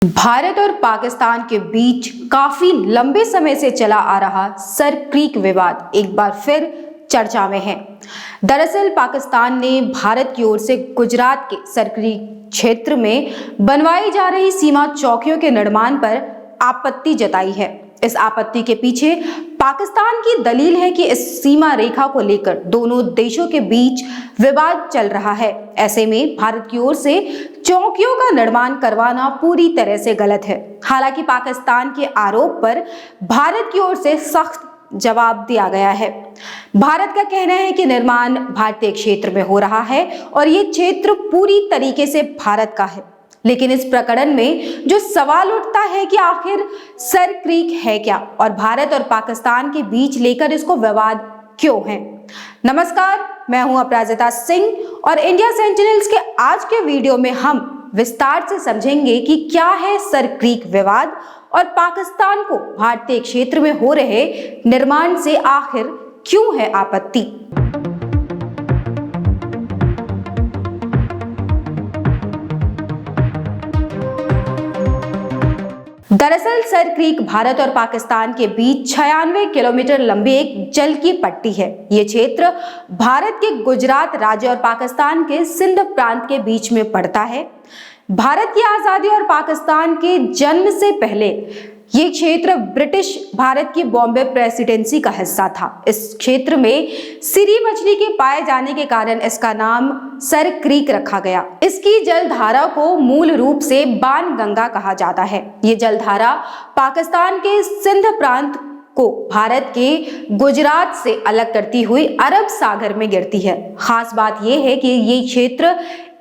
भारत और पाकिस्तान के बीच काफी लंबे समय से चला आ रहा सर क्रीक विवाद एक बार फिर चर्चा में है। दरअसल पाकिस्तान ने भारत की ओर से गुजरात के सर क्रीक क्षेत्र में बनवाई जा रही सीमा चौकियों के निर्माण पर आपत्ति जताई है। इस आपत्ति के पीछे पाकिस्तान की दलील है कि इस सीमा रेखा को लेकर दोनों देशों के बीच विवाद चल रहा है। ऐसे में भारत की ओर से चौकियों का निर्माण करवाना पूरी तरह से गलत है। हालांकि पाकिस्तान के आरोप पर भारत की ओर से सख्त जवाब दिया गया है। भारत का कहना है कि निर्माण भारतीय क्षेत्र में हो रहा है और ये क्षेत्र पूरी तरीके से भारत का है। लेकिन इस प्रकरण में जो सवाल उठता है कि आखिर सर क्रीक है क्या और भारत और पाकिस्तान के बीच लेकर इसको विवाद क्यों है। नमस्कार, मैं हूं अपराजिता सिंह और इंडिया सेंटिनल्स के आज के वीडियो में हम विस्तार से समझेंगे कि क्या है सर क्रीक विवाद और पाकिस्तान को भारतीय क्षेत्र में हो रहे निर्माण से आखिर क्यों है आपत्ति। दरअसल सर क्रीक भारत और पाकिस्तान के बीच 96 किलोमीटर लंबी एक जल की पट्टी है। ये क्षेत्र भारत के गुजरात राज्य और पाकिस्तान के सिंध प्रांत के बीच में पड़ता है। भारत की आजादी और पाकिस्तान के जन्म से पहले ये क्षेत्र ब्रिटिश भारत की बॉम्बे प्रेसिडेंसी का हिस्सा था। इस क्षेत्र में सीरी मछली के पाए जाने के कारण इसका नाम सर क्रीक रखा गया। इसकी जलधारा को मूल रूप से बाण गंगा कहा जाता है। ये जलधारा पाकिस्तान के सिंध प्रांत को भारत के गुजरात से अलग करती हुई अरब सागर में गिरती है। खास बात यह है कि ये क्षेत्र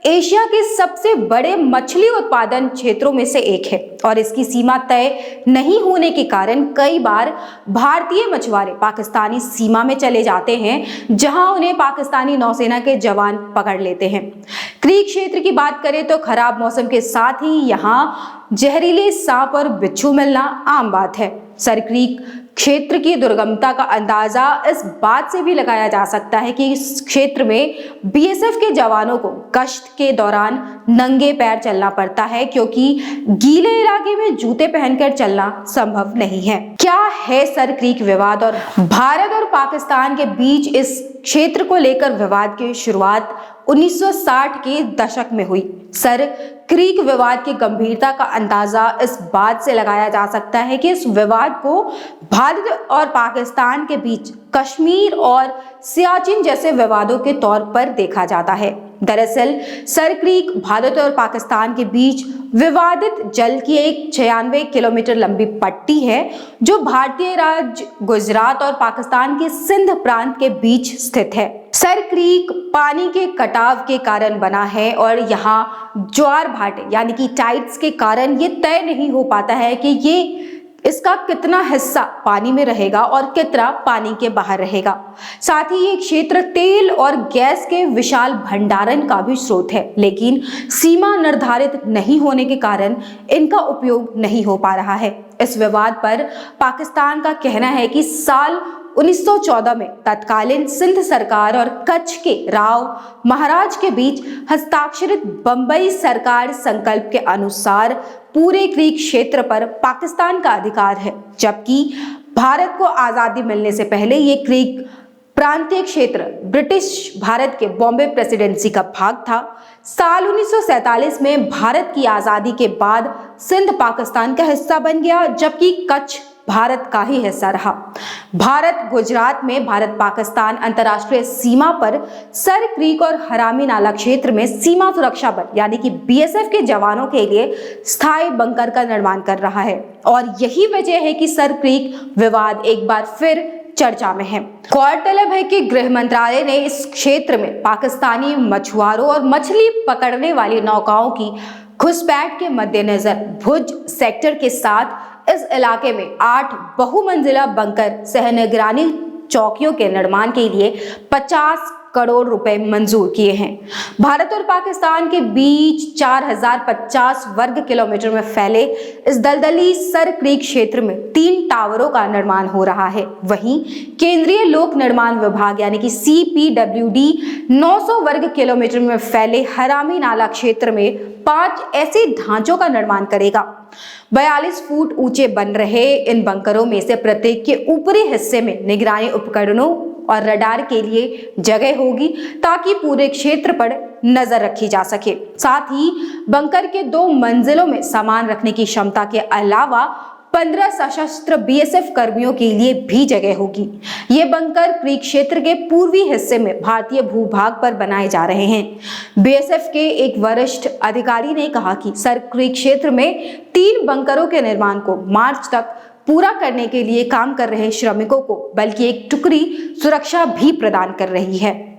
एशिया के सबसे बड़े मछली उत्पादन क्षेत्रों में से एक है और इसकी सीमा तय नहीं होने के कारण कई बार भारतीय मछुआरे पाकिस्तानी सीमा में चले जाते हैं, जहां उन्हें पाकिस्तानी नौसेना के जवान पकड़ लेते हैं। क्रीक क्षेत्र की बात करें तो खराब मौसम के साथ ही यहां जहरीले सांप और बिच्छू मिलना आम बात है। सर क्रीक क्षेत्र की दुर्गमता का अंदाजा इस बात से भी लगाया जा सकता है कि इस क्षेत्र में बीएसएफ के जवानों को गश्त के दौरान नंगे पैर चलना पड़ता है, क्योंकि गीले इलाके में जूते पहनकर चलना संभव नहीं है। क्या है सर क्रीक विवाद और भारत और पाकिस्तान के बीच इस क्षेत्र को लेकर विवाद की शुरुआत 1960 के दशक में हुई। सर क्रीक विवाद की गंभीरता का अंदाजा इस बात से लगाया जा सकता है कि इस विवाद को भारत और पाकिस्तान के बीच कश्मीर और सियाचिन जैसे विवादों के तौर पर देखा जाता है। दरअसल सर क्रीक भारत और पाकिस्तान के बीच विवादित जल की एक 96 किलोमीटर लंबी पट्टी है, जो भारतीय राज्य गुजरात और पाकिस्तान के सिंध प्रांत के बीच स्थित है। सर क्रीक पानी के कटाव के कारण बना है और यहाँ ज्वार भाटे यानी कि टाइड्स के कारण ये तय नहीं हो पाता है कि ये इसका कितना हिस्सा पानी में रहेगा और कितना पानी के बाहर रहेगा। साथ ही ये क्षेत्र तेल और गैस के विशाल भंडारण का भी स्रोत है, लेकिन सीमा निर्धारित नहीं होने के कारण इनका उपयोग नहीं हो पा रहा है। इस विवाद पर पाकिस्तान का कहना है कि साल 1914 में तत्कालीन सिंध सरकार और कच्छ के राव महाराज के बीच हस्ताक्षरित बंबई सरकार संकल्प के अनुसार पूरे क्रीक क्षेत्र पर पाकिस्तान का अधिकार है, जबकि भारत को आजादी मिलने से पहले ये क्रीक प्रांतीय क्षेत्र ब्रिटिश भारत के बॉम्बे प्रेसिडेंसी का भाग था। साल 1947 में भारत की आजादी के बाद सिंध पाकिस्तान का हिस्सा बन गया, जबकि कच्छ भारत का ही हिस्सा रहा। भारत गुजरात में भारत पाकिस्तान अंतर्राष्ट्रीय सीमा पर सर क्रीक और हरामी नाला क्षेत्र में सीमा सुरक्षा बल यानी कि बीएसएफ के जवानों के लिए स्थायी बंकर का निर्माण कर रहा है और यही वजह है कि सर क्रीक विवाद एक बार फिर चर्चा में है। गौरतलब है कि गृह मंत्रालय ने इस क्षेत्र में पाकिस्तानी मछुआरों और मछली पकड़ने वाली नौकाओं की घुसपैठ के मद्देनजर भुज सेक्टर के साथ इस इलाके में 8 बहुमंजिला बंकर सह निगरानी चौकियों के निर्माण के लिए 50 करोड़ रुपए मंजूर किए हैं। भारत और पाकिस्तान के बीच 4050 वर्ग किलोमीटर में फैले इस दलदली सर क्रीक क्षेत्र में 3 टावरों का निर्माण हो रहा है। वहीं केंद्रीय लोक निर्माण विभाग यानी कि CPWD 900 वर्ग किलोमीटर में फैले हरामी नाला क्षेत्र में 5 ऐसे ढांचों का निर्माण करेगा। 42 फुट ऊंचे बन रहे इन बंकरों में से प्रत्येक के ऊपरी हिस्से में निगरानी उपकरणों और रडार के लिए जगह होगी ताकि पूरे क्षेत्र पर नजर रखी जा सके। साथ ही बंकर के 2 मंजिलों में सामान रखने की क्षमता के अलावा 15 सशस्त्र BSF कर्मियों के लिए भी जगह होगी। ये बंकर क्रीक क्षेत्र के पूर्वी हिस्से में भारतीय भूभाग पर बनाए जा रहे हैं। BSF के एक वरिष्ठ अधिकारी ने कहा कि सर क्रीक क्षेत्र में 3 बंकरों के निर्माण को मार्च तक पूरा करने के लिए काम कर रहे श्रमिकों को बल्कि एक टुकड़ी सुरक्षा भी प्रदान कर रही है।